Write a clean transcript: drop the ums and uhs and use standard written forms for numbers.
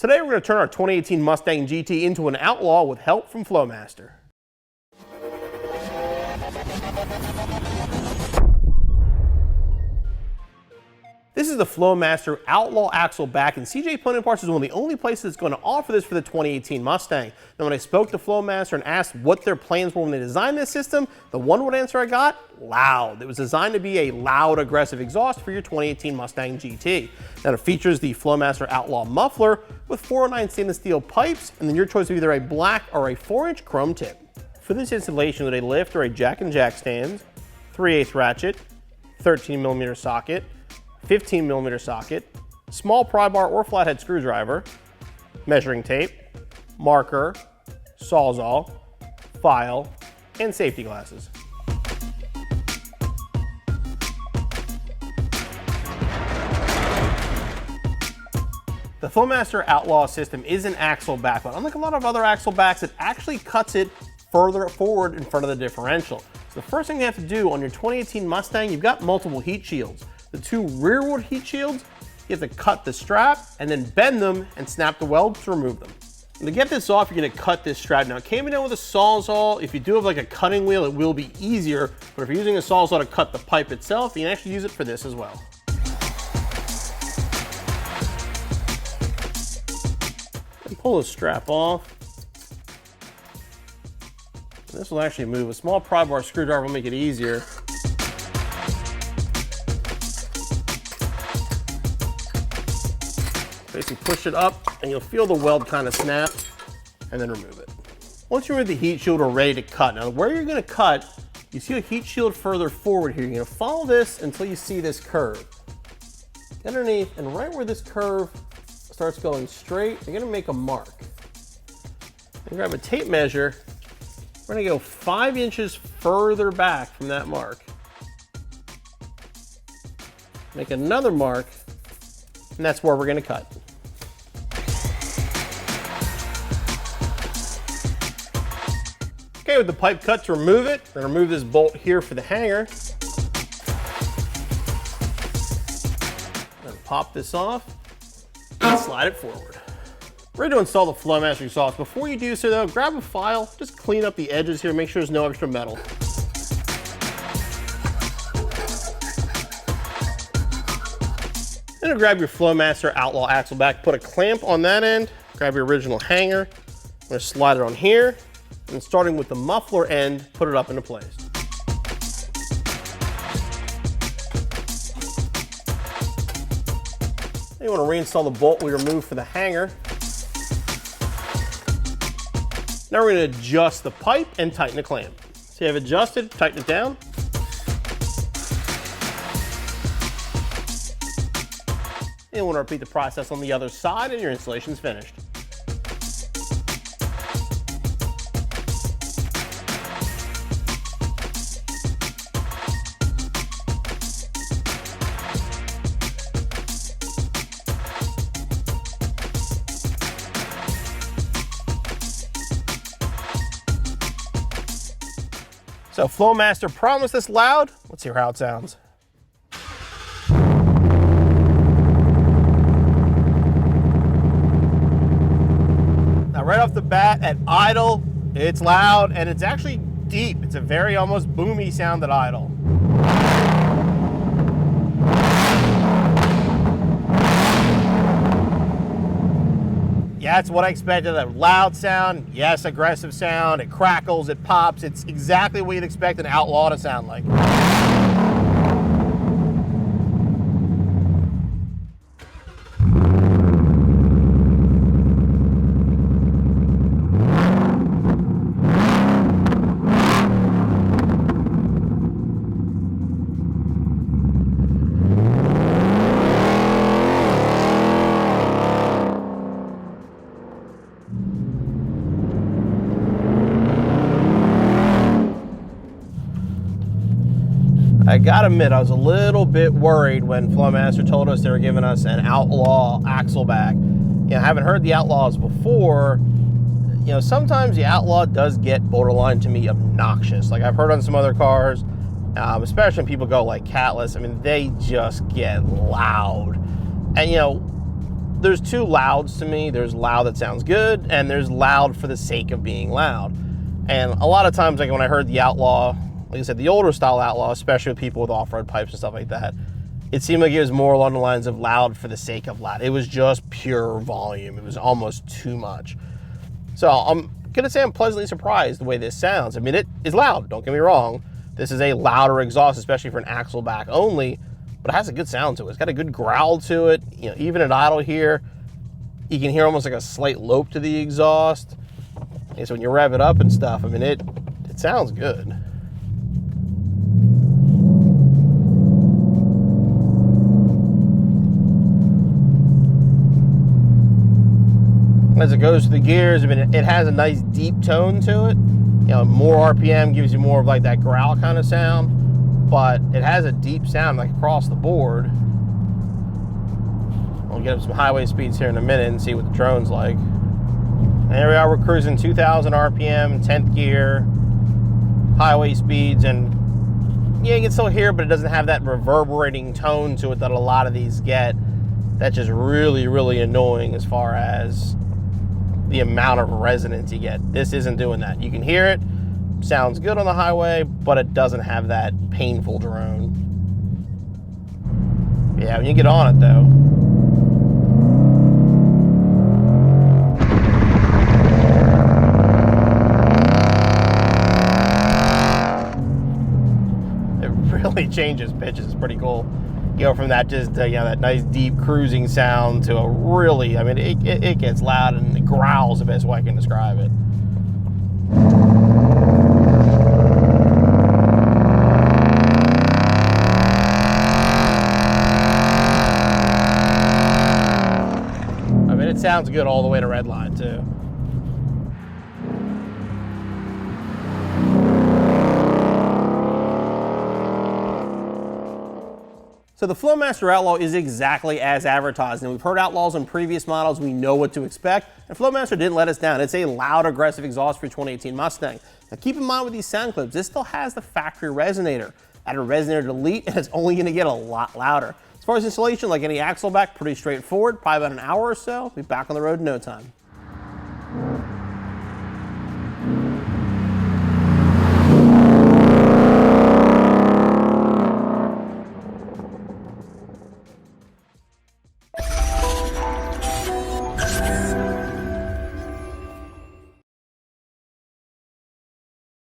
Today we're going to turn our 2018 Mustang GT into an Outlaw with help from Flowmaster. This is the Flowmaster Outlaw Axle-Back, and CJ Plumbing Parts is one of the only places that's going to offer this for the 2018 Mustang. Now when I spoke to Flowmaster and asked what their plans were when they designed this system, the one word answer I got, loud. It was designed to be a loud, aggressive exhaust for your 2018 Mustang GT. Now it features the Flowmaster Outlaw muffler with 409 stainless steel pipes, and then your choice of either a black or a 4-inch chrome tip. For this installation, with a lift or a jack and jack stands, 3/8 ratchet, 13mm socket, 15mm socket, small pry bar or flathead screwdriver, measuring tape, marker, sawzall, file, and safety glasses. The Flowmaster Outlaw system is an axle-back, but unlike a lot of other axle-backs, it actually cuts it further forward in front of the differential. So the first thing you have to do on your 2018 Mustang, you've got multiple heat shields. The two rearward heat shields, you have to cut the strap and then bend them and snap the weld to remove them. And to get this off, you're going to cut this strap. Now it came in with a sawzall. If you do have like a cutting wheel, it will be easier, but if you're using a sawzall to cut the pipe itself, you can actually use it for this as well. And pull the strap off. And this will actually move. A small pry bar screwdriver will make it easier. Basically push it up and you'll feel the weld kind of snap and then remove it. Once you remove the heat shield, we're ready to cut. Now where you're going to cut, you see a heat shield further forward here. You're going to follow this until you see this curve. Underneath and right where this curve starts going straight, you're going to make a mark. And grab a tape measure. We're going to go 5 inches further back from that mark. Make another mark, and that's where we're going to cut. Okay, with the pipe cut to remove it, we're going to remove this bolt here for the hanger. And pop this off and slide it forward. Ready to install the Flowmaster exhaust. Before you do so though, grab a file, just clean up the edges here, make sure there's no extra metal. Then grab your Flowmaster Outlaw Axle-Back, put a clamp on that end, grab your original hanger, I'm going to slide it on here, and starting with the muffler end, put it up into place. Then you want to reinstall the bolt we removed for the hanger. Now we're going to adjust the pipe and tighten the clamp. So you have adjusted, tighten it down. And you want to repeat the process on the other side and your installation is finished. So Flowmaster promised this loud. Let's hear how it sounds. Right off the bat, at idle, it's loud and it's actually deep. It's a very almost boomy sound at idle. Yeah, it's what I expected. A loud sound, yes, aggressive sound. It crackles, it pops. It's exactly what you'd expect an Outlaw to sound like. I gotta admit, I was a little bit worried when Flowmaster told us they were giving us an Outlaw Axle-Back. You know, I haven't heard the Outlaws before. You know, sometimes the Outlaw does get borderline to me obnoxious. Like I've heard on some other cars, especially when people go like catless, I mean, they just get loud. And you know, there's two louds to me. There's loud that sounds good, and there's loud for the sake of being loud. And a lot of times, like when I heard the Outlaw, like I said, the older style Outlaw, especially with people with off-road pipes and stuff like that, it seemed like it was more along the lines of loud for the sake of loud. It was just pure volume. It was almost too much. So I'm gonna say I'm pleasantly surprised the way this sounds. I mean, it is loud, don't get me wrong. This is a louder exhaust, especially for an Axle-Back only, but it has a good sound to it. It's got a good growl to it. You know, even at idle here, you can hear almost like a slight lope to the exhaust. And so when you rev it up and stuff, I mean, it sounds good. As it goes through the gears, I mean, it has a nice deep tone to it. You know, more RPM gives you more of like that growl kind of sound, but it has a deep sound like across the board. We'll get up some highway speeds here in a minute and see what the drone's like. And here we are, we're cruising 2,000 RPM, 10th gear, highway speeds, and yeah, you can still hear it, but it doesn't have that reverberating tone to it that a lot of these get. That's just really, really annoying as far as the amount of resonance you get. This isn't doing that. You can hear it, sounds good on the highway, but it doesn't have that painful drone. Yeah, when you get on it though, really changes pitches. It's pretty cool. You go from that just you know, that nice deep cruising sound to a really, I mean, it gets loud and it growls, the best way I can describe it. I mean, it sounds good all the way to redline too. So the Flowmaster Outlaw is exactly as advertised, and we've heard Outlaws on previous models. We know what to expect, and Flowmaster didn't let us down. It's a loud, aggressive exhaust for your 2018 Mustang. Now keep in mind with these sound clips, this still has the factory resonator. Add a resonator delete, and it's only gonna get a lot louder. As far as installation, like any Axle-Back, pretty straightforward, probably about an hour or so. Be back on the road in no time.